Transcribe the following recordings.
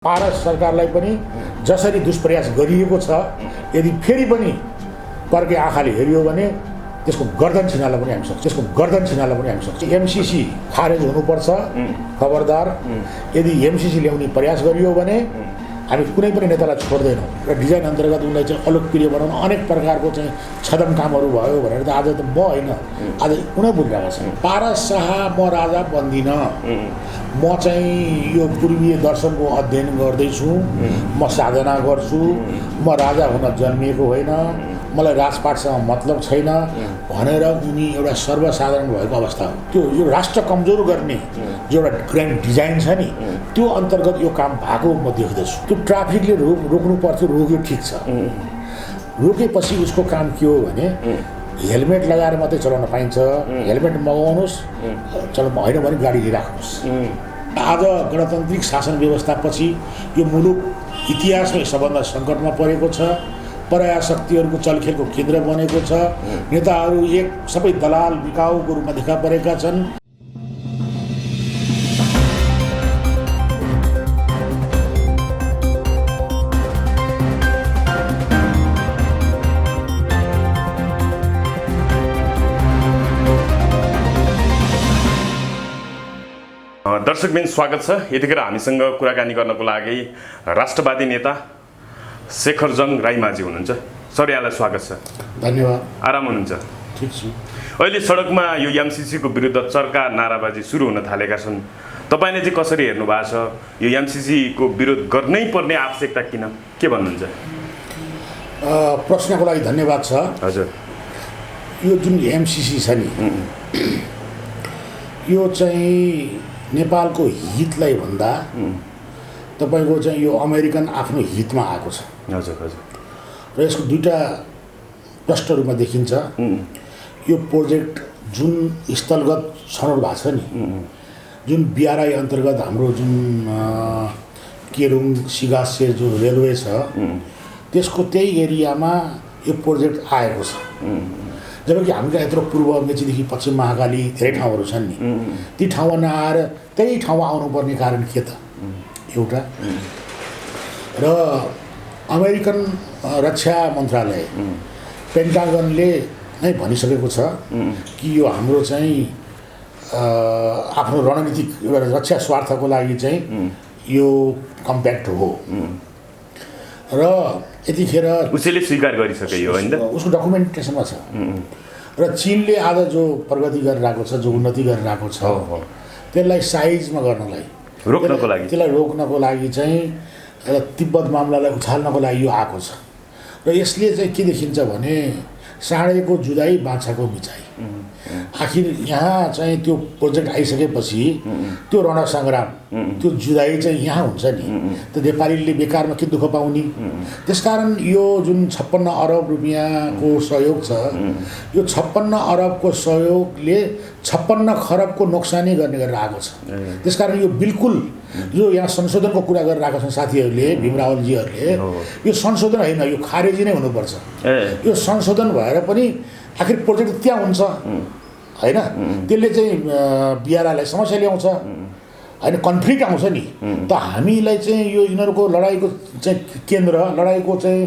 पारस सरकारलाई पनि जसरी दुष्प्रयास गरिएको छ यदि फेरि पनि कर्के आँखाले हेरियो भने त्यसको गर्दन छिनाल्न पनि हामी सक्छौँ एमसीसी खारेज हुनुपर्छ खबरदार यदि एमसीसी ल्याउने प्रयास गरियो भने हामी कुनै पनि नेतालाई छोड्दैनौँ र डिजाइन अन्तर्गत उनलाई चाहिँ अलोकप्रिय बनाउन अनेक प्रकारको चाहिँ छदम कामहरू भयो भनेर त आज त म होइन आज उनै बोलिरहेका छन्। पारस शाह म राजा बन्दिनँ, म चाहिँ यो पूर्वीय दर्शनको अध्ययन गर्दैछु, म साधना गर्छु, म राजा हुन जन्मिएको होइन, मलाई राजपाटसँग मतलब छैन भनेर उनी एउटा सर्वसाधारण भएको अवस्था हो। त्यो यो राष्ट्र कमजोर गर्ने जो एउटा ग्रान्ड डिजाइन छ नि त्यो अन्तर्गत यो काम भएको म देख्दछु। त्यो ट्राफिकले रोक्नु पर्थ्यो, रोक्यो ठिक छ, रोकेपछि उसको काम के हो भने हेलमेट लगाएर मात्रै चलाउन पाइन्छ, हेलमेट मगाउनुहोस्, चल होइन भने गाडी लिइराख्नुहोस्। आज गणतान्त्रिक शासन व्यवस्थापछि यो मुलुक इतिहासमै सबभन्दा सङ्कटमा परेको छ, पराया शक्तिहरूको चलखेलको केन्द्र बनेको छ, नेताहरू एक सबै दलाल बिकाउको रूपमा देखा परेका छन्। दर्शकबिन स्वागत छ। यतिखेर हामीसँग कुराकानी गर्नको लागि राष्ट्रवादी नेता शेखर जङ राईमाझी हुनुहुन्छ। सर, यहाँलाई स्वागत छ। धन्यवाद। आराम हुनुहुन्छ? ठिक छु। अहिले सडकमा यो एमसीसीको विरुद्ध चर्का नाराबाजी सुरु हुन थालेका छन्, तपाईँले चाहिँ कसरी हेर्नु भएको छ? यो एमसीसीको विरोध गर्नै पर्ने आवश्यकता किन, के भन्नुहुन्छ? प्रश्नको लागि धन्यवाद छ। हजुर, यो जुन एमसीसी छ नि यो चाहिँ नेपालको हितलाई भन्दा तपाईँको चाहिँ यो अमेरिकन आफ्नो हितमा आएको छ। हजुर हजुर। र यसको दुईवटा प्रष्ट रूपमा देखिन्छ। यो प्रोजेक्ट जुन स्थलगत छनौट भएको छ नि, जुन बिआरआई अन्तर्गत हाम्रो जुन केरुङ सिगासे जो रेलवे छ त्यसको त्यही एरियामा यो प्रोजेक्ट आएको छ। जबकि हाम्रो यत्रो पूर्व मेचीदेखि पश्चिम महाकाली धेरै ठाउँहरू छन् नि, ती ठाउँमा नआएर त्यही ठाउँमा आउनुपर्ने कारण के त? एउटा र अमेरिकन रक्षा मन्त्रालय पेन्टागनले नै भनिसकेको छ कि यो हाम्रो चाहिँ आफ्नो रणनीतिक रक्षा स्वार्थको लागि चाहिँ यो कम्प्याक्ट हो र यतिखेर उसैले स्वीकार गरिसके यो होइन, उसको डकुमेन्टेसनमा छ। र चीनले आज जो प्रगति गरिरहेको छ, जो उन्नति गरिरहेको छ त्यसलाई साइजमा गर्नलाई त्यसलाई रोक्नको लागि चाहिँ तिब्बत मामलालाई उछाल्नको लागि यो आएको छ। र यसले चाहिँ के देखिन्छ भने साँडेको जुदाई बाछाको मिचाइ। आखिर यहाँ चाहिँ त्यो प्रोजेक्ट आइसकेपछि त्यो रणसङ्ग्राम त्यो जुदाई चाहिँ यहाँ हुन्छ नि, त नेपालीले बेकारमा के दुःख पाउने? त्यसकारण यो जुन 56 अरब रुपियाँको सहयोग छ, यो 56 अरबको सहयोगले 56 खरबको नोक्सानी गर्ने गरेर आएको छ। त्यसकारण यो बिल्कुल जो यहाँ संशोधनको कुरा गरिरहेका छन् साथीहरूले, भीमरावलजीहरूले, यो संशोधन होइन, यो खारेजी नै हुनुपर्छ। यो संशोधन भएर पनि आखिर प्रोजेक्ट त्यहाँ हुन्छ होइन, त्यसले चाहिँ बिआरआईलाई समस्या ल्याउँछ होइन, कन्फ्लिक्ट आउँछ नि। त हामीलाई चाहिँ यो यिनीहरूको लडाइँको चाहिँ केन्द्र, लडाइँको चाहिँ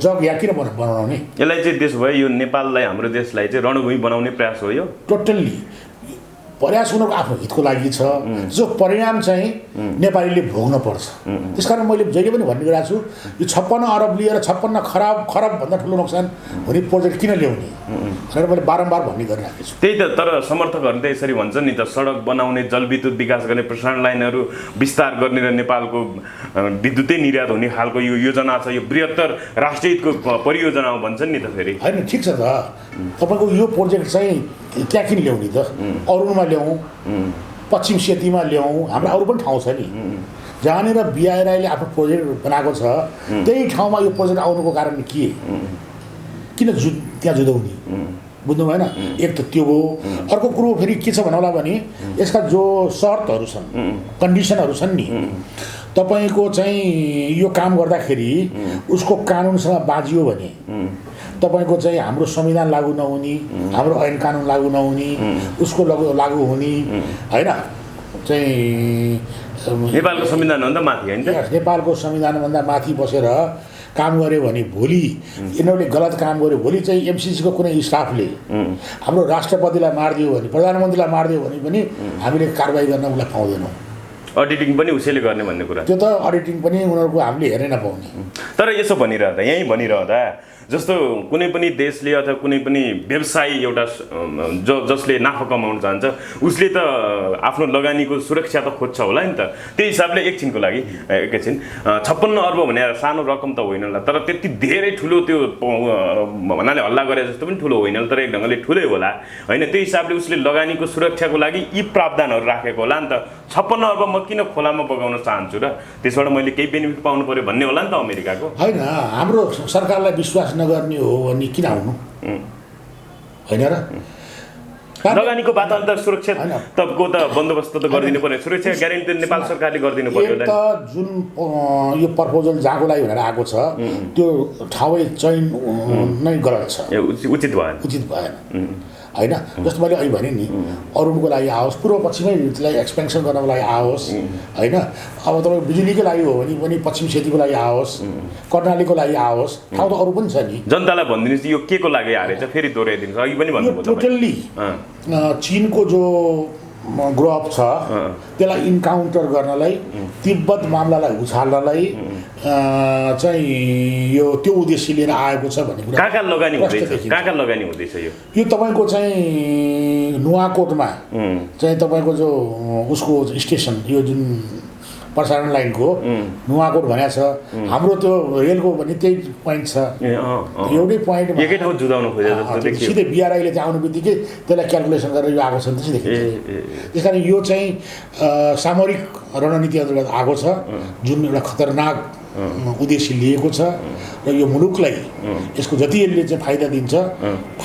जग या किन बनाउने? यसलाई चाहिँ त्यसो भए यो नेपाललाई, हाम्रो देशलाई चाहिँ रणभूमि बनाउने प्रयास हो यो। टोटल्ली प्रयास उनीहरूको आफ्नो हितको लागि छ, जो परिणाम चाहिँ नेपालीले भोग्न पर्छ। त्यसकारण मैले जहिले पनि भन्ने गरेको छु, यो 56 अरब लिएर 56 खरबभन्दा ठुलो नोक्सान हुने प्रोजेक्ट किन ल्याउने भनेर मैले बारम्बार भन्ने गरिरहेको छु। त्यही त, तर समर्थकहरूले त यसरी भन्छन् नि त, सडक बनाउने, जलविद्युत विकास गर्ने, प्रसारण लाइनहरू विस्तार गर्ने र नेपालको विद्युतै निर्यात हुने खालको यो योजना छ, यो बृहत्तर राष्ट्रिय हितको परियोजना हो भन्छन् नि त। फेरि होइन, ठिक छ त, तपाईँको यो प्रोजेक्ट चाहिँ त्यहाँ किन ल्याउने त? अरुणमा ल्याउँ, पश्चिम सेतीमा ल्याउँ, हाम्रो अरू पनि ठाउँ छ नि जहाँनिर बिआरआईले आफ्नो प्रोजेक्ट बनाएको छ, त्यही ठाउँमा यो प्रोजेक्ट आउनुको कारण के? किन त्यहाँ जुदाउने? बुझ्नु भएन? एक त त्यो हो। अर्को कुरो फेरि के छ भन्नुला भने यसका जो शर्तहरू छन्, कन्डिसनहरू छन् नि, तपाईँको चाहिँ यो काम गर्दाखेरि उसको कानुनसँग बाजियो भने तपाईको चाहिँ हाम्रो संविधान लागू नहुने, हाम्रो ऐन कानुन लागू नहुने, उसको लागू हुने हैन चाहिँ नेपालको संविधानभन्दा माथि होइन त? नेपालको संविधानभन्दा माथि बसेर काम गर्यो भने भोलि यिनीहरूले गलत काम गर्यो भोलि चाहिँ एमसिसीको कुनै स्टाफले हाम्रो राष्ट्रपतिलाई मारिदियो भने प्रधानमन्त्रीलाई मारिदियो भने पनि हामीले कारबाही गर्न उसलाई पाउँदैनौँ। अडिटिङ पनि उसैले गर्ने भन्ने कुरा। त्यो त अडिटिङ पनि उनीहरूको हामीले हेर्नै नपाउने। तर यसो भनिरहँदा यहीँ भनिरहँदा जस्तो कुनै पनि देशले अथवा कुनै पनि व्यवसायी एउटा जसले नाफा कमाउन चाहन्छ उसले त आफ्नो लगानीको सुरक्षा त खोज्छ होला नि त। त्यही हिसाबले एकछिनको लागि 56 अर्ब भने सानो रकम त होइन होला, तर त्यति धेरै ठुलो त्यो भन्नाले हल्ला गरे जस्तो पनि ठुलो होइन, तर एक ढङ्गले ठुलै होला होइन। त्यही हिसाबले उसले लगानीको सुरक्षाको लागि यी प्रावधानहरू राखेको होला नि त। 56 अर्ब म किन खोलामा बगाउन चाहन्छु र त्यसबाट मैले केही बेनिफिट पाउनु पर्यो भन्ने होला नि त अमेरिकाको। होइन, हाम्रो सरकारलाई विश्वास नगर्ने हो भने किन आउनु होइन र? लगानीको वातावरण त सुरक्षित तबको त बन्दोबस्त त गरिदिनु पर्ने, सुरक्षा ग्यारेन्टी नेपाल सरकारले गरिदिनु पर्यो। एक त जुन यो प्रपोजल जहाँको लागि भनेर आएको छ त्यो ठाउँ चयन नै गलत छ, उचित भएन होइन। जस्तो मैले अहिले भने नि अरुणको लागि आओस्, पूर्व पश्चिमै त्यसलाई एक्सपेन्सन गर्नको लागि आओस् होइन। अब तपाईँको बिजुलीकै लागि हो भने पनि पश्चिम सेतीको लागि आओस्, कर्णालीको लागि आओस्, ठाउँ त अरू पनि छ नि। जनतालाई भनिदिनुहोस् यो के को लागि हारेछ, फेरि दोहोऱ्याइदिनुहोस्। अघि पनि भन्नुभयो टोटल्ली चीनको जो ग्रुप छ त्यसलाई इन्काउन्टर गर्नलाई, तिब्बत मामलालाई उछाल्नलाई चाहिँ यो त्यो उद्देश्य लिएर आएको छ भन्ने कुरा। कहाँ लगानी हुँदैछ, कहाँ लगानी हुँदैछ यो तपाईँको चाहिँ नुवाकोटमा चाहिँ तपाईँको जो उसको स्टेसन यो जुन प्रसारण लाइनको नुवाकोट भनेको छ, हाम्रो त्यो रेलको भने त्यही पोइन्ट छ, एउटै पोइन्टमा एकै ठाउँ जुदाउनु खोजे जस्तो देखियो। सिधै बिआरआईले चाहिँ आउनु बित्तिकै त्यसलाई क्यालकुलेसन गरेर यो आएको छ नि त्यसै देखिन्छ। त्यस कारण यो चाहिँ सामरिक रणनीति अन्तर्गत आएको छ जुन एउटा खतरनाक उद्देश्य लिएको छ र यो मुलुकलाई यसको जति यसले चाहिँ फाइदा दिन्छ,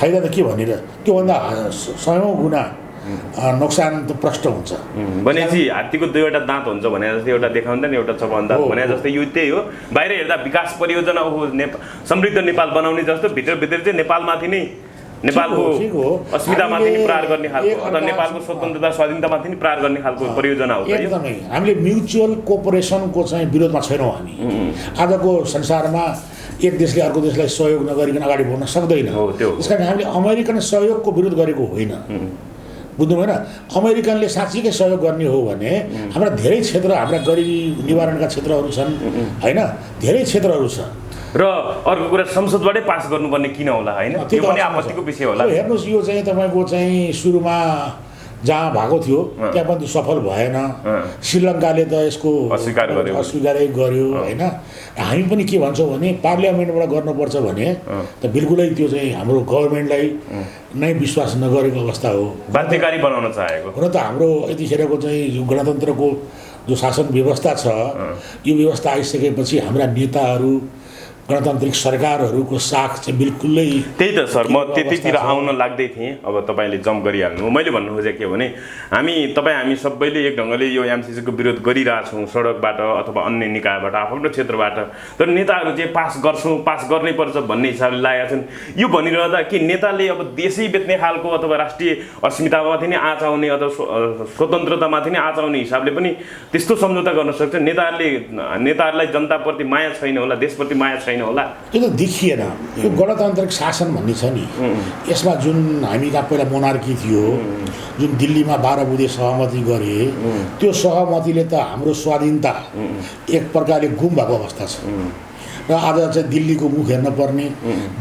फाइदा त के भनेर त्योभन्दा 100औं गुणा नोक्सान त प्रष्ट हुन्छ। भनेपछि हात्तीको दुईवटा दाँत हुन्छ भने जस्तै एउटा देखाउँदा नि एउटा चबाउँदा दाँत भने जस्तै यो त्यही हो। बाहिर हेर्दा विकास परियोजना समृद्ध नेपाल बनाउने जस्तो भित्रभित्र चाहिँ नेपालमाथि नै नेपालको अस्मितामाथि नि प्रहार गर्ने खालको अथवा नेपालको स्वतन्त्रता स्वाधीनतामाथि नि प्रहार गर्ने खालको परियोजना हो। एकदमै हामीले म्युचुअल कोअपरेसनको चाहिँ विरोधमा छैनौँ हामी। आजको संसारमा एक देशले अर्को देशलाई सहयोग नगरिकन अगाडि बढ्न सक्दैन। त्यस कारण हामीले अमेरिकन सहयोगको विरोध गरेको होइन, बुझ्नु भएन? अमेरिकनले साँच्चीकै सहयोग गर्ने हो भने हाम्रा धेरै क्षेत्र, हाम्रा गरिबी निवारणका क्षेत्रहरू छन् होइन, धेरै क्षेत्रहरू छ। र अर्को कुरा संसदबाटै पास गर्नुपर्ने किन होला होइन, त्यो पनि आपत्तिको विषय होला। हेर्नुहोस् यो चाहिँ तपाईँको चाहिँ सुरुमा जहाँ भएको थियो त्यहाँ पनि सफल भएन, श्रीलङ्काले त यसको अस्वीकारै गर्यो होइन। हामी पनि के भन्छौँ भने पार्लियामेन्टबाट गर्नुपर्छ भने त बिल्कुलै त्यो चाहिँ हाम्रो गभर्मेन्टलाई नै विश्वास नगरेको अवस्था हो, बाध्यकारी बनाउन चाहेको। हुन त हाम्रो यतिखेरको चाहिँ यो गणतन्त्रको जो शासन व्यवस्था छ यो व्यवस्था आइसकेपछि हाम्रा नेताहरू गणतान्त्रिक सरकारहरूको साख चाहिँ बिल्कुलै त्यही त सर, म त्यतितिर आउन लाग्दै थिएँ। अब तपाईँले जम्प गरिहाल्नु। मैले भन्नु खोजेको के भने हामी सबैले एक ढङ्गले यो एमसिसीको विरोध गरिरहेछौँ सडकबाट अथवा अन्य निकायबाट, आफ्नो क्षेत्रबाट, तर नेताहरू चाहिँ पास गर्छौँ, पास गर्नै पर्छ भन्ने हिसाबले लागेका छन्। यो भनिरहँदा कि नेताले अब देशै बेच्ने खालको अथवा राष्ट्रिय अस्मितामाथि नै आँच आउने अथवा स्वतन्त्रतामाथि नै आँच आउने हिसाबले पनि त्यस्तो सम्झौता गर्न सक्छ। नेताहरूलाई जनताप्रति माया छैन होला, देशप्रति माया छैन होला, त्यो त देखिएन। यो गणतान्त्रिक शासन भन्ने छ नि, यसमा जुन हामी कहाँ पहिला मोनार्की थियो, जुन दिल्लीमा 12 बुँदे सहमति गरे, त्यो सहमतिले त हाम्रो स्वाधीनता एक प्रकारले गुम भएको अवस्था छ। र आज चाहिँ दिल्लीको मुख हेर्न पर्ने,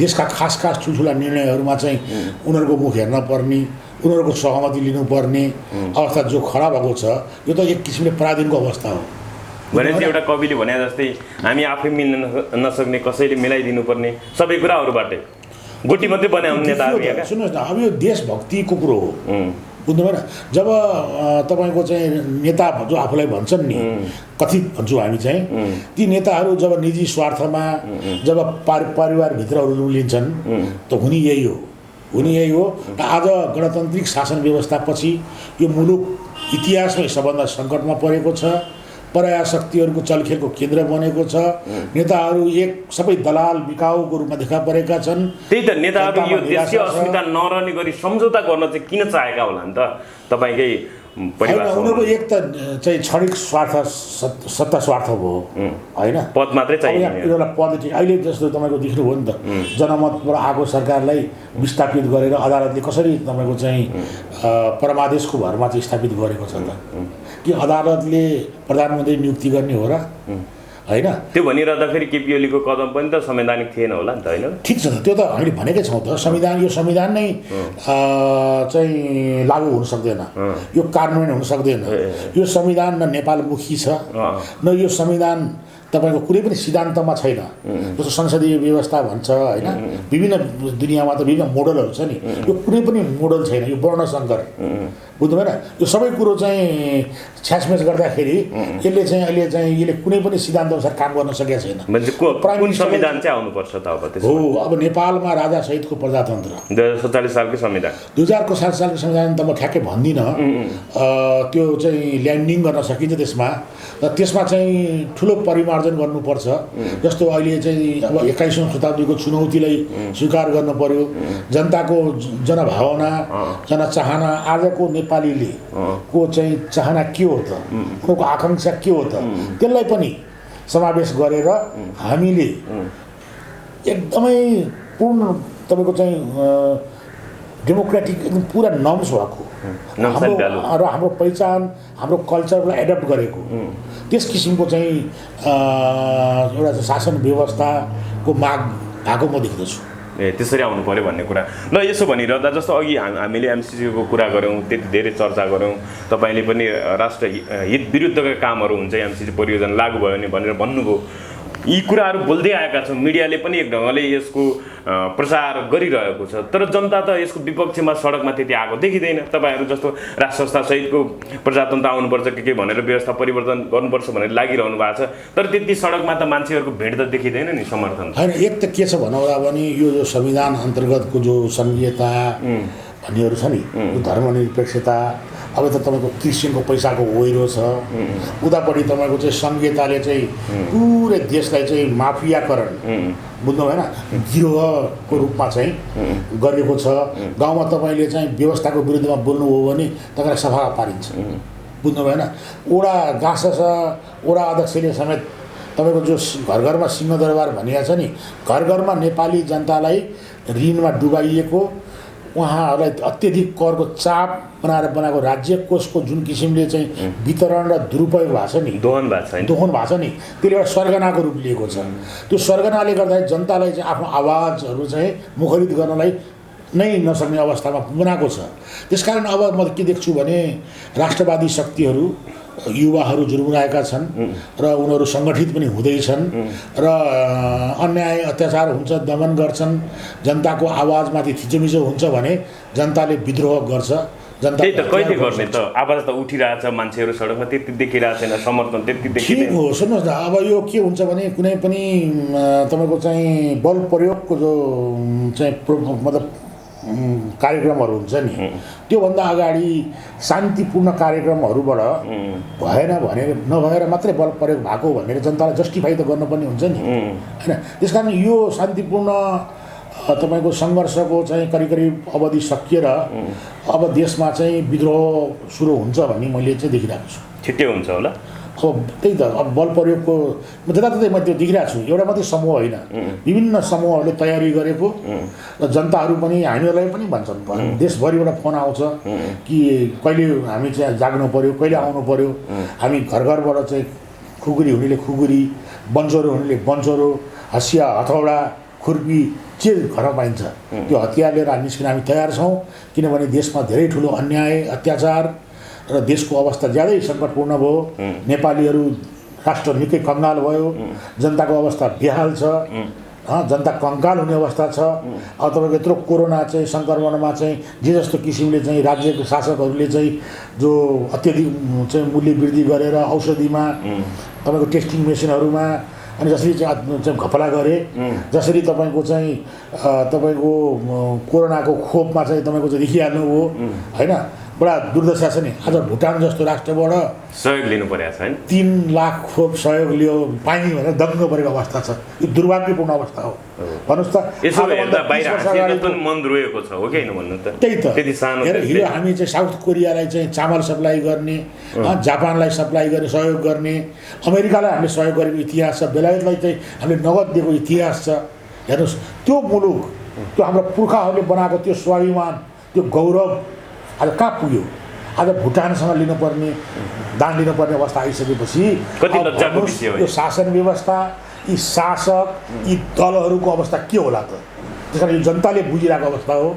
देशका खास ठुल्ठुला निर्णयहरूमा चाहिँ उनीहरूको मुख हेर्न पर्ने, उनीहरूको सहमति लिनुपर्ने अवस्था जो खडा भएको छ, यो त एक किसिमले पराधीनको अवस्था हो। भनेपछि एउटा कविले भने जस्तै हामी आफै मिल्न नसक्ने, कसैले मिलाइदिनु पर्ने, सबै कुराहरूबाटै गोटी मात्रै बनाउने नेताहरू। सुन्नुहोस् न, अब यो देशभक्तिको कुरो हो, बुझ्नु भएन? जब तपाईँको चाहिँ नेता जो आफूलाई भन्छन् नि, कथित भन्छौँ हामी चाहिँ, ती नेताहरू जब निजी स्वार्थमा जब परिवारभित्रहरू लिन्छन् त हुने यही हो। र आज गणतान्त्रिक शासन व्यवस्थापछि यो मुलुक इतिहासमै सबभन्दा सङ्कटमा परेको छ, पराया शक्तिहरूको चलखेलको केन्द्र बनेको छ, नेताहरू एक सबै दलाल बिकाउको रूपमा देखा परेका छन्। त्यही त नेताहरू यो देशको अस्मिता नरहने गरी सम्झौता गर्न चाहिँ किन चाहेका होला नि त? तपाईँकै परिभाषा उनीहरूको एक त चाहिँ क्षणिक स्वार्थ सत्ता स्वार्थ भयो होइन पद मात्रै चाहियो एउटा पद अहिले जस्तो तपाईँको देख्नुभयो नि त जनमतबाट आएको सरकारलाई विस्थापित गरेर अदालतले कसरी तपाईँको चाहिँ परमादेशको भरमा चाहिँ स्थापित गरेको छ त कि अदालतले प्रधानमन्त्री नियुक्ति गर्ने हो र होइन त्यो भनिरहँदा फेरि केपी ओलीको कदम पनि त संवैधानिक थिएन होला नि त होइन ठिक छ त त्यो त हामीले भनेकै छौँ त संविधान यो संविधान नै चाहिँ लागू हुन सक्दैन यो कार्यान्वयन हुन सक्दैन यो संविधान न नेपालमुखी छ न यो संविधान तपाईँको कुनै पनि सिद्धान्तमा छैन जस्तो संसदीय व्यवस्था भन्छ होइन विभिन्न दुनियाँमा त विभिन्न मोडलहरू छ नि यो कुनै पनि मोडल छैन यो वर्णशङ्कर बुझ्नु भएन यो सबै कुरो चाहिँ छ्यासमेस गर्दाखेरि यसले कुनै पनि सिद्धान्त अनुसार काम गर्न सकेको छैन कुन संविधान चाहिँ आउनुपर्छ त अब हो अब नेपालमा राजा सहितको प्रजातन्त्र 2047 सालको संविधान 2047 सालको संविधान त म ठ्याक्कै भन्दिनँ त्यो चाहिँ ल्यान्डिङ गर्न सकिन्छ त्यसमा र त्यसमा चाहिँ ठुलो परिमार्जन गर्नुपर्छ जस्तो अहिले चाहिँ अब 21औं शताब्दीको चुनौतीलाई स्वीकार गर्नु पर्यो जनताको जनभावना जनचाहना आजको नेपालीले को चाहिँ चाहना के हो त उनको आकांक्षा के हो त त्यसलाई पनि समावेश गरेर हामीले एकदमै पूर्ण तपाईँको चाहिँ डेमोक्रेटिक एकदम पुरा नर्म्स भएको र हाम्रो पहिचान हाम्रो कल्चरलाई एडप्ट गरेको त्यस किसिमको चाहिँ एउटा शासन व्यवस्थाको माग भएको म देख्दछु त्यसरी आउनु पर्यो भन्ने कुरा ल यसो भनिरहँदा जस्तो अघि हामीले एमसिसीको कुरा गऱ्यौँ त्यति धेरै चर्चा गऱ्यौँ तपाईँले पनि राष्ट्र हित विरुद्धका कामहरू हुन्छ एमसिसी परियोजना लागू भयो भने भनेर भन्नुभयो यी कुराहरू बोल्दै आएका छौँ मिडियाले पनि एक ढङ्गले यसको प्रचार गरिरहेको छ तर जनता त यसको विपक्षमा सडकमा त्यति आएको देखिँदैन तपाईँहरू जस्तो राष्ट्र संस्था सहितको प्रजातन्त्र आउनुपर्छ के भनेर व्यवस्था परिवर्तन गर्नुपर्छ भनेर लागिरहनु भएको छ तर त्यति सडकमा त मान्छेहरूको भेट त देखिँदैन नि समर्थन होइन एक त के छ भन्दा पनि यो संविधान अन्तर्गतको जो सङ्घीयता भन्नेहरू छ नि धर्मनिरपेक्षता अब त तपाईँको क्रिस्चियनको पैसाको ओहिरो छ उतापट्टि तपाईँको चाहिँ सङ्घीयताले चाहिँ पुरै देशलाई चाहिँ माफियाकरण बुझ्नु भएन गिरोहको रूपमा चाहिँ गरेको छ गाउँमा तपाईँले चाहिँ व्यवस्थाको विरुद्धमा बोल्नुभयो भने तपाईँलाई सफा पारिन्छ बुझ्नु भएन वडा गाँस छ वडा अध्यक्षले समेत तपाईँको जो घर घरमा सिंहदरबार भनिएको छ नि घर घरमा नेपाली जनतालाई ऋणमा डुबाइएको उहाँहरूलाई अत्यधिक करको चाप बनाएको राज्य कोषको जुन किसिमले चाहिँ वितरण र दुरुपयोग भएको छ नि दोहन भएको छ नि त्यसले एउटा सर्गनाको रूप लिएको छ त्यो सर्गनाले गर्दाखेरि जनतालाई चाहिँ आफ्नो आवाजहरू चाहिँ मुखरित गर्नलाई नै नसक्ने अवस्थामा बनाएको छ त्यसकारण अब म के देख्छु भने राष्ट्रवादी शक्तिहरू युवाहरू जुर्मुराएका छन् र उनीहरू सङ्गठित पनि हुँदैछन् र अन्याय अत्याचार हुन्छ दमन गर्छन् जनताको आवाजमाथि थिचोमिचो हुन्छ भने जनताले विद्रोह गर्छ जनता त्यही त कहिले गर्ने त आवाज त उठिरहेछ मान्छेहरू सडकमा त्यति देखिरहेको छैन समर्थन त्यति देखिँदैन हो सुन्नुहोस् न अब यो के हुन्छ भने कुनै पनि तपाईँको चाहिँ बल प्रयोगको जो चाहिँ मतलब कार्यक्रमहरू हुन्छ नि त्योभन्दा अगाडि शान्तिपूर्ण कार्यक्रमहरूबाट भएन भने नभएर मात्रै बल प्रयोग भएको भनेर जनतालाई जस्टिफाई त गर्नुपर्ने हुन्छ नि होइन त्यसकारण यो शान्तिपूर्ण तपाईँको सङ्घर्षको चाहिँ करिब अवधि सकिएर अब देशमा चाहिँ विद्रोह सुरु हुन्छ भन्ने मैले चाहिँ देखिरहेको छु छिट्टै हुन्छ होला अब त्यही त अब बल प्रयोगको जताततै म त्यो देखिरहेको छु एउटा मात्रै समूह होइन विभिन्न समूहहरूले तयारी गरेको र जनताहरू पनि हामीहरूलाई पनि भन्छन् देशभरिबाट फोन आउँछ कि कहिले हामी चाहिँ जाग्नु पर्यो कहिले आउनु पर्यो हामी घर घरबाट चाहिँ खुकुरी हुनेले खुकुरी बन्चोरो हुनेले बन्चोरो हँसिया हथौडा खुर्पी के घरमा पाइन्छ त्यो हतियार लिएर निस्किन हामी तयार छौँ किनभने देशमा धेरै ठुलो अन्याय अत्याचार र देशको अवस्था ज्यादै सङ्कटपूर्ण भयो नेपालीहरू राष्ट्र निकै कङ्गाल भयो जनताको अवस्था बेहाल छ जनता कङ्काल हुने अवस्था छ अब तपाईँको यत्रो कोरोना चाहिँ सङ्क्रमणमा चाहिँ जे जस्तो किसिमले चाहिँ राज्यको शासकहरूले चाहिँ जो अत्यधिक चाहिँ मूल्य वृद्धि गरेर औषधिमा तपाईँको टेस्टिङ मेसिनहरूमा अनि जसरी चाहिँ घपला गरे जसरी तपाईँको चाहिँ तपाईँको कोरोनाको खोपमा चाहिँ तपाईँको चाहिँ देखिहाल्नु हो होइन बडा दुर्दशा छ नि। आज भुटान जस्तो राष्ट्रबाट सहयोग लिनु परेको छ हैन। 3 लाख खोप सहयोग लियो पाइने भनेर दङ्ग परेको अवस्था छ। यो दुर्भाग्यपूर्ण अवस्था हो। भन्नुहोस् त यसो हेर्दा बाहिर हाँसिएको पनि मन रोएको छ हो कि हैन भन्नु त। त्यही त त्यति सानो हिजो हामी चाहिँ साउथ कोरियालाई चाहिँ चामल सप्लाई गर्ने, जापानलाई सप्लाई गर्ने, सहयोग गर्ने, अमेरिकालाई हामीले सहयोग गरेको इतिहास छ, बेलायतलाई चाहिँ हामीले नगद दिएको इतिहास छ। हेर्नुहोस् त्यो मुलुक, त्यो हाम्रो पुर्खाहरूले बनाएको त्यो स्वाभिमान, त्यो गौरव आज कहाँ पुग्यो? आज भुटानसँग लिनुपर्ने दान लिनुपर्ने अवस्था आइसकेपछि कति लज्जाको विषय हो यो शासन व्यवस्था, यी शासक, यी दलहरूको अवस्था के होला त? त्यस कारण यो जनताले बुझिरहेको अवस्था हो।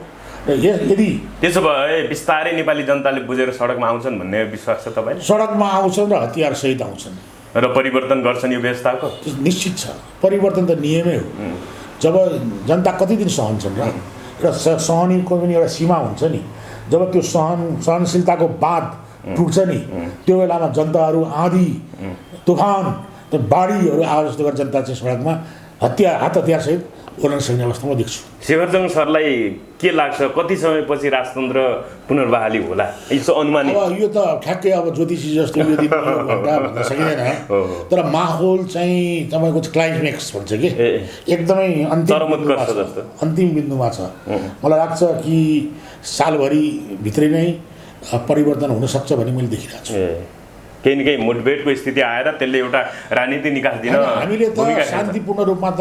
र यदि त्यसो भए बिस्तारै नेपाली जनताले बुझेर सडकमा आउँछन् भन्ने विश्वास छ तपाईँ? सडकमा आउँछन् र हतियारसहित आउँछन् र परिवर्तन गर्छन् यो व्यवस्थाको? निश्चित छ। परिवर्तन त नियमै हो। जब जनता कति दिन सहन्छन् र सहनीको पनि एउटा सीमा हुन्छ नि। जब त्यो सहनशीलताको बाँध टुट्छ नि, त्यो बेलामा जनताहरू आँधी तुफान बाढीहरू आए जस्तो गरेर जनता चाहिँ सडकमा हात हतियारसहित ओर्लन सक्ने अवस्थामा देख्छु। शेखरजङ सरलाई के लाग्छ कति समयपछि राजतन्त्र पुनर्बहाली होला यसो अनुमान? अब यो त ठ्याक्कै अब ज्योतिषी जस्तो यो दिन भन्न सकिँदैन। तर माहौल चाहिँ तपाईँको क्लाइमेक्स भन्छ कि एकदमै अन्तिम बिन्दुमा छ। मलाई लाग्छ कि सालभरि भित्रै नै परिवर्तन हुनसक्छ भन्ने मैले देखिरहेको छु। केही न केही मुठभेडको स्थिति आएर त्यसले एउटा राजनीति निकास दिन हामीले त शान्तिपूर्ण रूपमा त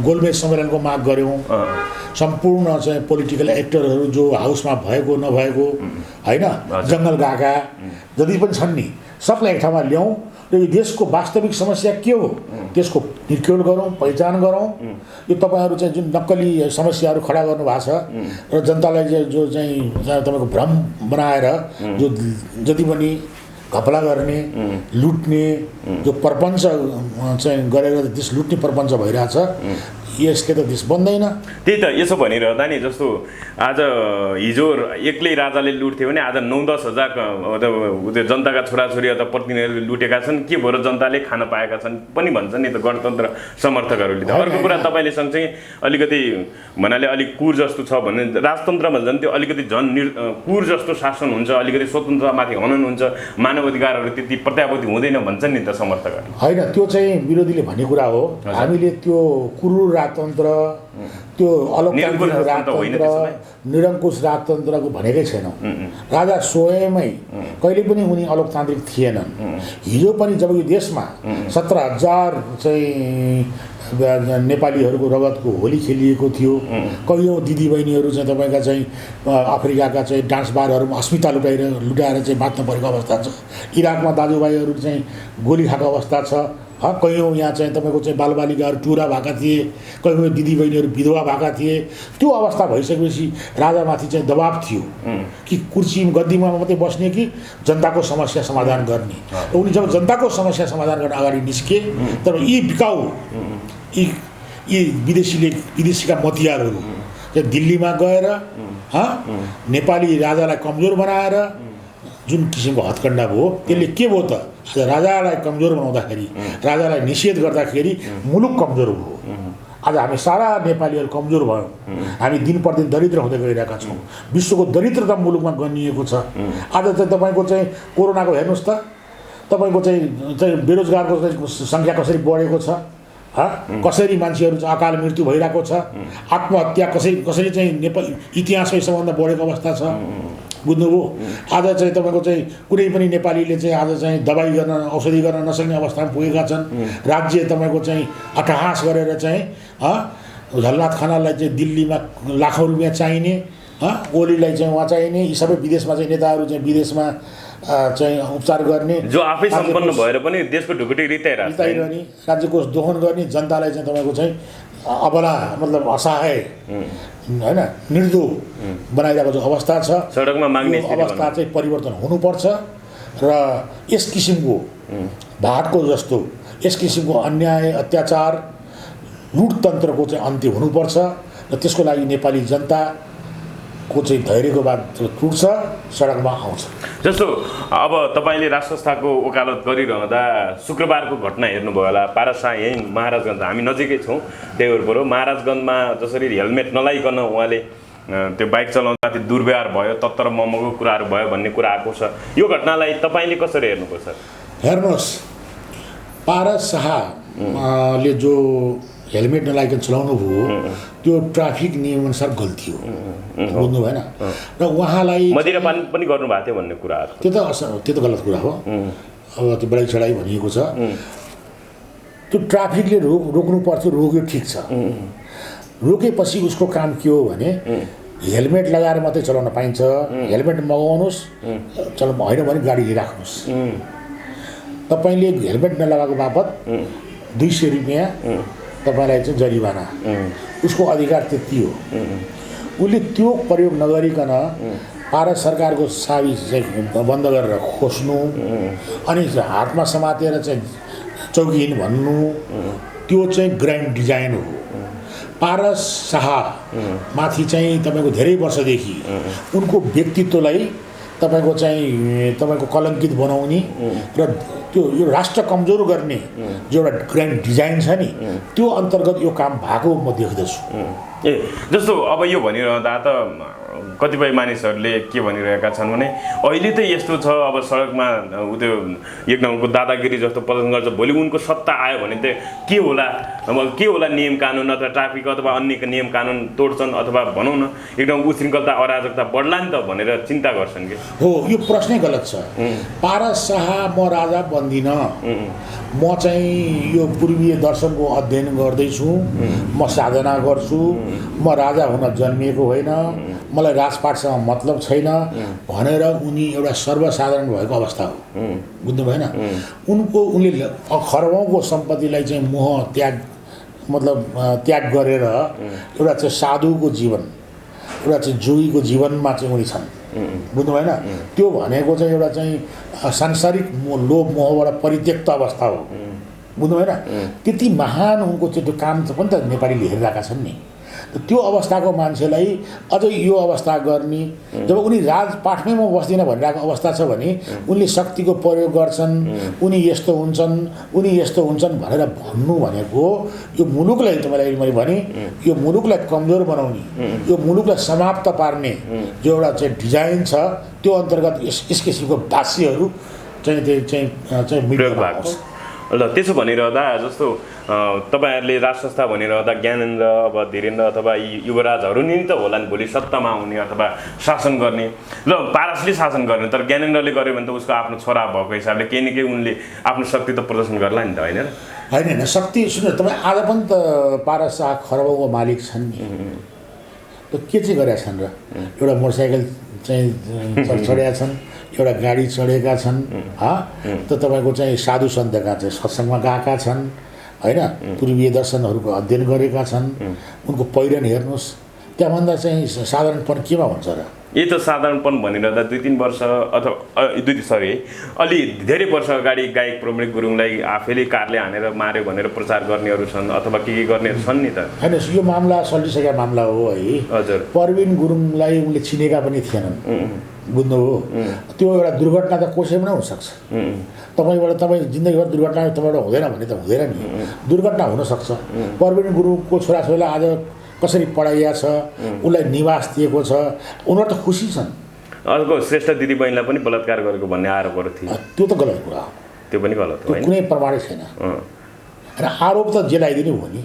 गोलमेज सम्मेलनको माग गऱ्यौँ। सम्पूर्ण चाहिँ पोलिटिकल एक्टरहरू जो हाउसमा भएको नभएको होइन, जङ्गल गएका जति पनि छन् नि, सबलाई एक ठाउँमा ल्याउँ र यो देशको वास्तविक समस्या के हो त्यसको निर्क्युल गरौँ, पहिचान गरौँ। यो तपाईँहरू चाहिँ जुन नक्कली समस्याहरू खडा गर्नुभएको छ र जनतालाई जो चाहिँ तपाईँको भ्रम बनाएर जो जति पनि घपला गर्ने, लुट्ने जो प्रपञ्च चाहिँ गरेर देश लुट्ने प्रपञ्च भइरहेछ, यसले त देश बन्दैन। त्यही त यसो भनिरहँदा नि जस्तो आज हिजो एक्लै राजाले लुट्थ्यो भने आज 9-10 हजार जनताका छोराछोरी अथवा प्रतिनिधिहरूले लुटेका छन्। के भएर जनताले खान पाएका छन् पनि भन्छन् नि त गणतन्त्र समर्थकहरूले। अर्को कुरा तपाईँले सँगसँगै अलिकति भन्नाले अलिक कुर जस्तो छ भने राजतन्त्रमा झन् त्यो अलिकति झन् कुर जस्तो शासन हुन्छ, अलिकति स्वतन्त्रतामाथि हनन हुन्छ, मानव अधिकारहरू त्यति प्रत्याभूति हुँदैन भन्छन् नि त समर्थकहरू। होइन, त्यो चाहिँ विरोधीले भन्ने कुरा हो। हामीले त्यो कुरुर राजतन्त्र, त्यो अलौकिक राजतन्त्र, निरङ्कुश राजतन्त्रको भनेकै छैनौँ। राजा स्वयमै कहिले पनि उनी अलोकतान्त्रिक थिएनन्। हिजो पनि जब यो देशमा 17,000 चाहिँ नेपालीहरूको रगतको होली खेलिएको थियो, कयौँ दिदीबहिनीहरू चाहिँ तपाईँका चाहिँ अफ्रिकाका चाहिँ डान्स बारहरूमा अस्मिता लुटाएर चाहिँ बाँच्न परेको अवस्था छ। इराकमा दाजुभाइहरू चाहिँ गोली खाएको अवस्था छ। कयौँ यहाँ चाहिँ तपाईँको चाहिँ बालबालिकाहरू टुरा भएका थिए, कयौँ दिदीबहिनीहरू विधवा भएका थिए। त्यो अवस्था भइसकेपछि राजामाथि चाहिँ दबाब थियो कि कुर्सी गद्दीमा मात्रै बस्ने कि जनताको समस्या समाधान गर्ने। उनी जब जनताको समस्या समाधान गर्न अगाडि निस्के, तर यी बिकाउ यी विदेशीका मतियारहरू चाहिँ दिल्लीमा गएर नेपाली राजालाई कमजोर बनाएर जुन किसिमको हत्कण्डा भयो, त्यसले के भयो त? आज राजालाई कमजोर बनाउँदाखेरि, राजालाई निषेध गर्दाखेरि मुलुक कमजोर भयो। आज हामी सारा नेपालीहरू कमजोर भयौँ। हामी दिन प्रतिदिन दरिद्र हुँदै गइरहेका छौँ। विश्वको दरिद्रता मुलुकमा गनिएको छ। आज चाहिँ तपाईँको चाहिँ कोरोनाको हेर्नुहोस् त, तपाईँको चाहिँ बेरोजगारको सङ्ख्या कसरी बढेको छ, कसरी मान्छेहरू चाहिँ अकाल मृत्यु भइरहेको छ, आत्महत्या कसरी चाहिँ नेपाल इतिहासमै सबभन्दा बढेको अवस्था छ। बुझ्नुभयो? आज चाहिँ तपाईँको चाहिँ कुनै पनि नेपालीले चाहिँ आज चाहिँ दबाई गर्न, औषधि गर्न नसक्ने अवस्थामा पुगेका छन्। राज्य तपाईँको चाहिँ अट्टहास गरेर चाहिँ झलनाथ खनाललाई चाहिँ दिल्लीमा लाखौँ रुपियाँ चाहिने, ओलीलाई चाहिँ उहाँ चाहिने, यी सबै विदेशमा चाहिँ नेताहरू चाहिँ विदेशमा चाहिँ उपचार गर्ने, जो आफै सम्पन्न भएर पनि देशको ढुकुटी रिताइरहने, राज्य कोष दोहन गर्ने, जनतालाई चाहिँ तपाईँको चाहिँ अबला मतलब असहाय होइन निर्दोष बनाइरहेको जो अवस्था छ, सडकमा माग्ने अवस्था चाहिँ परिवर्तन हुनुपर्छ। र यस किसिमको भाटको जस्तो यस किसिमको अन्याय अत्याचार लुटतन्त्रको चाहिँ अन्त्य हुनुपर्छ। र त्यसको लागि नेपाली जनताको चाहिँ धैर्यको बात टुट्छ, सडकमा आउँछ। जस्तो अब तपाईँले राज संस्थाको वकालत गरिरहँदा शुक्रबारको घटना हेर्नुभयो होला। पारसा यहीँ महाराजगञ्ज, हामी नजिकै छौँ, त्यही वरपर महाराजगञ्जमा जसरी हेलमेट नलाइकन उहाँले त्यो बाइक चलाउँदा त्यो दुर्व्यवहार भयो तत्तर ममको कुराहरू भयो भन्ने कुरा आएको छ यो घटनालाई तपाईँले कसरी हेर्नुपर्छ हेर्नुहोस् पारस शाहले जो हेलमेट नलाइकन चलाउनु भयो त्यो ट्राफिक नियमअनुसार गल्ती हो बुझ्नु भएन र उहाँलाई मदिरापान पनि गर्नुभएको थियो भन्ने कुराहरू त्यो त गलत कुरा हो अब त्यो बढाइ चढाइ भनिएको छ त्यो ट्राफिकले रोक्नु पर्थ्यो रोक्यो ठिक छ रोकेपछि उसको काम के हो भने हेलमेट लगाएर मात्रै चलाउन पाइन्छ हेलमेट मगाउनुहोस् होइन भने गाडी राख्नुहोस् तपाईँले हेलमेट नलगाएको बापत 200 रुपियाँ तपाईँलाई चाहिँ जरिवाना उसको अधिकार त्यति हो उसले त्यो प्रयोग नगरिकन भारत सरकारको चाबी चाहिँ बन्द गरेर खोज्नु अनि हातमा समातेर चाहिँ चौकीन भन्नु त्यो चाहिँ ग्रान्ड डिजाइन हो पारस शाह माथि चाहिँ तपाईँको धेरै वर्षदेखि उनको व्यक्तित्वलाई तपाईँको कलङ्कित बनाउने र त्यो यो राष्ट्र कमजोर गर्ने जो एउटा ग्रान्ड डिजाइन छ नि त्यो अन्तर्गत यो काम भएको म देख्दछु जस्तो अब यो भनिरहँदा त कतिपय मानिसहरूले के भनिरहेका छन् भने अहिले त यस्तो छ अब सडकमा त्यो एक नम्बरको दादागिरी जस्तो प्रदर्शन गर्छ भोलि उनको सत्ता आयो भने त के होला अब के होला नियम कानुन अथवा ट्राफिक अथवा अन्य नियम कानुन तोड्छन् अथवा भनौँ न एकदम उशृङ्खलता अराजकता बढ्ला नि त भनेर चिन्ता गर्छन् कि हो यो प्रश्नै गलत छ पारस शाह म राजा बन्दिन म चाहिँ यो पूर्वीय दर्शनको अध्ययन गर्दैछु म साधना गर्छु म राजा हुन जन्मिएको होइन मलाई राजपाटसँग मतलब छैन भनेर उनी एउटा सर्वसाधारण भएको अवस्था हो बुझ्नु भएन उनले खरबौँको सम्पत्तिलाई चाहिँ मोह त्याग गरेर एउटा चाहिँ साधुको जीवन एउटा चाहिँ जोगीको जीवनमा चाहिँ उनी छन् बुझ्नु भएन त्यो भनेको चाहिँ एउटा चाहिँ सांसारिक लोभ मोहबाट परित्यक्त अवस्था हो बुझ्नु भएन त्यति महान उनको चाहिँ त्यो काम पनि त नेपालीले हेरिरहेका छन् नि त्यो अवस्थाको मान्छेलाई अझै यो अवस्था गर्ने जब उनी राजपाठमै म बस्दिनँ भनिरहेको अवस्था छ भने उनले शक्तिको प्रयोग गर्छन् उनी यस्तो हुन्छन् भनेर भन्नु भनेको यो मुलुकलाई तपाईँलाई मैले भने यो मुलुकलाई कमजोर बनाउने यो मुलुकलाई समाप्त पार्ने जो एउटा चाहिँ डिजाइन छ त्यो अन्तर्गत यस किसिमको भाष्यहरू चाहिँ मिडियामा भएको छ ल त्यसो भनिरहँदा जस्तो तपाईँहरूले राज संस्था भनिरहँदा ज्ञानेन्द्र अब धीरेन्द्र अथवा युवराजहरू नि त होला नि भोलि सत्तामा आउने अथवा शासन गर्ने ल पारसले शासन गर्ने तर ज्ञानेन्द्रले गर्यो भने त उसको आफ्नो छोरा भएको हिसाबले केही न केही उनले आफ्नो शक्ति त प्रदर्शन गर्ला नि त होइन शक्ति सुन्नु तपाईँ आज पनि त पारस शाह खरबौँको मालिक छन् नि त के चाहिँ गरेका छन् र एउटा मोटरसाइकल चाहिँ चढेका छन् एउटा गाडी चढेका छन् त तपाईँको चाहिँ साधु सन्तका चाहिँ सत्सङ्गमा गएका छन् होइन पूर्वीय दर्शनहरूको अध्ययन गरेका छन् उनको पहिरन हेर्नुहोस् त्यहाँभन्दा चाहिँ साधारणपन केमा हुन्छ र यही त साधारणपन भनिरहँदा 2-3 वर्ष अथवा अलि धेरै वर्ष अगाडि गायक प्रमणिक गुरुङलाई आफैले कारले हानेर मार्यो भनेर प्रचार गर्नेहरू छन् अथवा के गर्नेहरू छन् नि त होइन यो मामला सल्टिसकेका मामला हो है हजुर प्रवीण गुरुङलाई उनले चिनेका पनि थिएनन् बुझ्नु हो त्यो एउटा दुर्घटना त कसैमा पनि हुनसक्छ तपाईँ जिन्दगीभर दुर्घटना तपाईँबाट हुँदैन भने त हुँदैन नि दुर्घटना हुनसक्छ प्रवीण गुरुङको छोराछोरीलाई आज कसरी पढाइया छ उसलाई निवास दिएको छ उनीहरू त खुसी छन् अर्को श्रेष्ठ दिदीबहिनीलाई पनि बलात्कार गरेको भन्ने आरोपहरू थिए त्यो त गलत कुरा हो त्यो पनि गलत हो कुनै प्रमाणित छैन र आरोप त जेल आइदिनु हो नि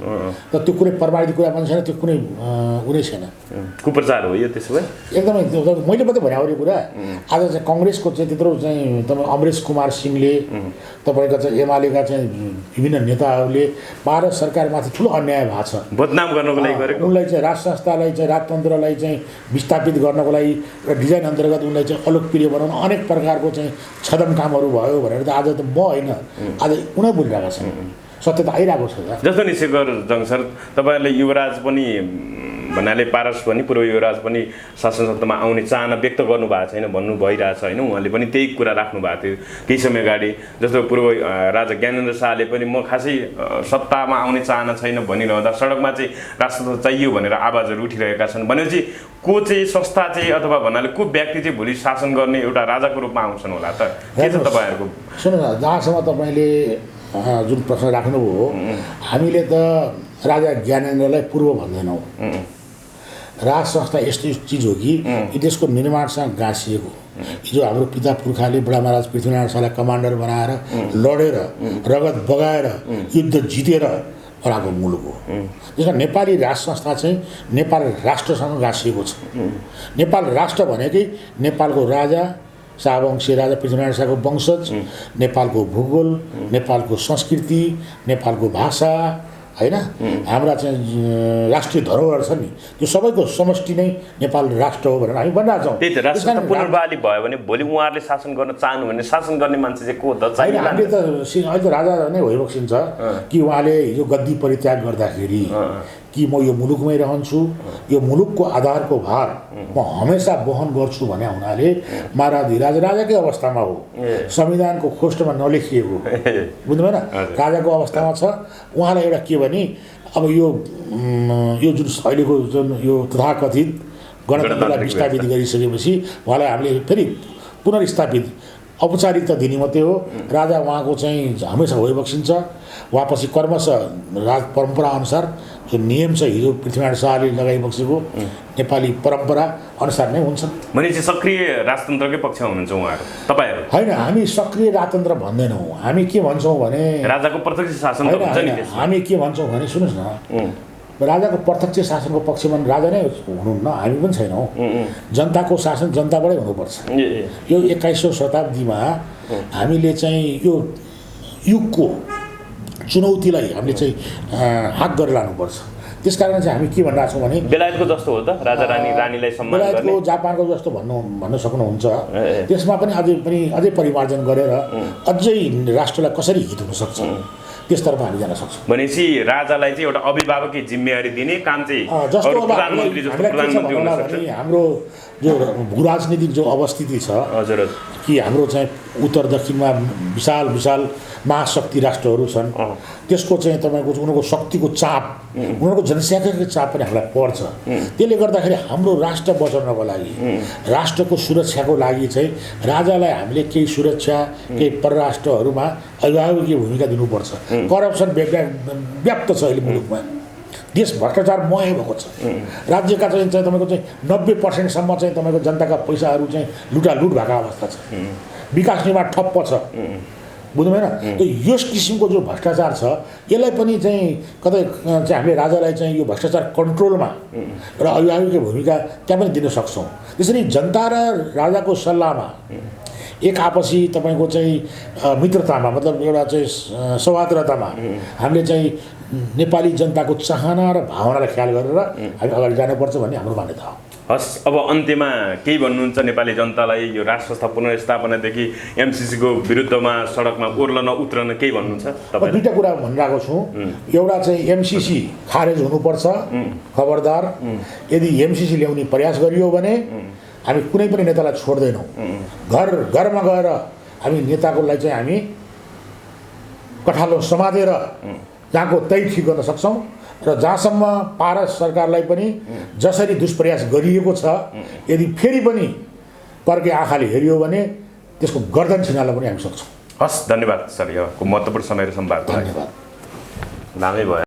त त्यो कुनै प्रमाणित कुरा पनि छैन त्यो कुनै कुनै छैन कुप्रचार हो यो त्यसो भए एकदमै मैले मात्रै भने यो कुरा आज चाहिँ कङ्ग्रेसको चाहिँ त्यत्रो चाहिँ तपाईँ अमरेश कुमार सिंहले तपाईँको चाहिँ एमालेका चाहिँ विभिन्न नेताहरूले भारत सरकारमाथि ठुलो अन्याय भएको छ बदनाम गर्नको लागि गरेको उनलाई चाहिँ राज संस्थालाई चाहिँ राजतन्त्रलाई चाहिँ विस्थापित गर्नको लागि र डिजाइन अन्तर्गत उनलाई चाहिँ अलोकप्रिय बनाउन अनेक प्रकारको चाहिँ छदम कामहरू भयो भनेर त आज त म होइन आज उनै बोलिरहेका छन् सत्य त आइरहेको छ जस्तो नि शेखर जङ सर तपाईँहरूले युवराज पनि भन्नाले पारस पनि पूर्व युवराज पनि शासन सत्तामा आउने चाहना व्यक्त गर्नुभएको छैन भन्नु भइरहेछ होइन उहाँले पनि त्यही कुरा राख्नु भएको थियो केही समय अगाडि जस्तो पूर्व राजा ज्ञानेन्द्र शाहले पनि म खासै सत्तामा आउने चाहना छैन भनिरहँदा सडकमा चाहिँ राष्ट्र चाहियो भनेर आवाजहरू उठिरहेका छन् भनेपछि को चाहिँ संस्था चाहिँ अथवा भन्नाले को व्यक्ति चाहिँ भोलि शासन गर्ने एउटा राजाको रूपमा आउँछन् होला त के छ तपाईँहरूको सुन्नु न जहाँसम्म तपाईँले जुन प्रश्न राख्नुभयो हामीले त राजा ज्ञानेन्द्रलाई पूर्व भन्दैनौँ राज संस्था यस्तो चिज हो कि यो देशको निर्माणसँग गाँसिएको हिजो हाम्रो पिता पुर्खाले बडा महाराज पृथ्वीनारायण शाहलाई कमान्डर बनाएर लडेर रगत बगाएर युद्ध जितेर बनाएको मुलुक हो। त्यसमा नेपाली राज संस्था चाहिँ नेपाल राष्ट्रसँग गाँसिएको छ। नेपाल राष्ट्र भनेकै नेपालको राजा शाहवंशी राजा पृथ्वीनारायण शाहको वंशज, नेपालको भूगोल, नेपालको संस्कृति, नेपालको भाषा, हैन, हाम्रा चाहिँ राष्ट्रिय धरोहर छ नि, त्यो सबैको समष्टि नै नेपाल राष्ट्र हो भनेर हामी भनिरहेका छौँ। त्यही त राष्ट्र पुनर्बहाली भयो भने भोलि उहाँहरूले शासन गर्न चाहनु भने शासन गर्ने मान्छे चाहिँ को त चाहिन्छ? हामीले त अहिले त राजा नै भइबक्सिन्छ कि उहाँले हिजो गद्दी परित्याग गर्दाखेरि कि म यो मुलुकमै रहन्छु, यो मुलुकको आधारको भार म हमेसा वहन गर्छु भने हुनाले महाराज राजाकै अवस्थामा हो, संविधानको खोस्टमा नलेखिएको, बुझ्नु भएन, राजाको अवस्थामा छ। उहाँलाई एउटा के भने अब यो जुन अहिलेको जुन यो तथाकथित गणतन्त्रलाई विस्थापित गरिसकेपछि उहाँलाई हामीले फेरि पुनर्स्थापित औपचारिकता दिने मात्रै हो। राजा उहाँको चाहिँ हमेसा भइबक्सिन्छ। वापसी क्रमशः राज परम्परा अनुसार जो नियम छ हिजो पृथ्वीनारायण शाहले लगाइबक्सेको नेपाली परम्परा अनुसार नै हुन्छ। भनेपछि सक्रिय राजतन्त्रकै पक्षमा हुनुहुन्छ उहाँहरू तपाईहरू? होइन, हामी सक्रिय राजतन्त्र भन्दैनौँ। हामी के भन्छौँ भने राजाको प्रत्यक्ष शासन त हुन्छ नि। हामी के भन्छौँ भने सुन्नुहोस् न, राजाको प्रत्यक्ष शासनको पक्षमा राजा नै हुनुहुन्न, हामी पनि छैनौँ। जनताको शासन जनताबाटै हुनुपर्छ। यो 21औं शताब्दीमा हामीले चाहिँ यो युगको चुनौतीलाई हामीले चाहिँ हात गरेर लानुपर्छ। त्यसकारण चाहिँ हामी के भनिरहेको छौँ भने बेलायतको जस्तो हो त राजा रानीलाई सम्मान गर्ने, बेलायतको जापानको जस्तो भन्न सक्नुहुन्छ। त्यसमा पनि अझै परिमार्जन गरेर अझै राष्ट्रलाई कसरी हित हुनसक्छ त्यसतर्फ हामी जान सक्छौँ। भनेपछि राजालाई चाहिँ एउटा अभिभावककै जिम्मेवारी दिने काम चाहिँ जस्तो प्रधानमन्त्री जस्तो प्रधानमन्त्री हुन सक्छ। हाम्रो जो भू राजनीतिक जो अवस्थिति छ, हजुर, कि हाम्रो चाहिँ उत्तर दक्षिणमा विशाल विशाल महाशक्ति राष्ट्रहरू छन्, त्यसको चाहिँ तपाईँको उनीहरूको शक्तिको चाप, उनीहरूको जनसङ्ख्याको चाप पनि हामीलाई पर्छ। त्यसले गर्दाखेरि हाम्रो राष्ट्र बचाउनको लागि, राष्ट्रको सुरक्षाको लागि चाहिँ राजालाई हामीले केही सुरक्षा, केही परराष्ट्रहरूमा अभिभावकीय भूमिका दिनुपर्छ। करप्सन व्याप्त छ अहिले मुलुकमा, देश भ्रष्टाचारमय भएको छ। राज्यका चाहिँ तपाईँको चाहिँ 90% चाहिँ तपाईँको जनताका पैसाहरू चाहिँ लुटालुट भएको अवस्था छ। विकास निर्माण ठप्प छ, बुझ्नु भएन। त यस किसिमको जो भ्रष्टाचार छ यसलाई पनि चाहिँ कतै चाहिँ हामीले राजालाई चाहिँ यो भ्रष्टाचार कन्ट्रोलमा र अभिभावकीय भूमिका त्यहाँ पनि दिन सक्छौँ। त्यसरी जनता र राजाको सल्लाहमा एक आपसी तपाईँको चाहिँ मित्रतामा, मतलब एउटा चाहिँ सौहार्दतामा हामीले चाहिँ नेपाली जनताको चाहना र भावनालाई ख्याल गरेर हामी अगाडि जानुपर्छ भन्ने हाम्रो मान्यता हो। हस्, अब अन्त्यमा केही भन्नुहुन्छ नेपाली जनतालाई यो राष्ट्र संस्था पुनर्स्थापनादेखि एमसिसीको विरुद्धमा सडकमा ओर्लन उत्रन केही भन्नुहुन्छ तपाईँ? दुईवटा कुरा भनिरहेको छु। एउटा चाहिँ एमसिसी खारेज हुनुपर्छ, खबरदार। यदि एमसिसी ल्याउने प्रयास गरियो भने हामी कुनै पनि नेतालाई छोड्दैनौँ। घरमा गएर हामी नेताकोलाई चाहिँ हामी कठालो समातेर जहाँको त्यही ठिक गर्न सक्छौँ। र जहाँसम्म पारस सरकारलाई पनि जसरी दुष्प्रयास गरिएको छ, यदि फेरि पनि पर्के आँखाले हेरियो भने त्यसको गर्दन छिनाल्न पनि हामी सक्छौँ। हस्, धन्यवाद सर, यो महत्त्वपूर्ण समय र संवादको लागि। धन्यवाद। लामै भयो।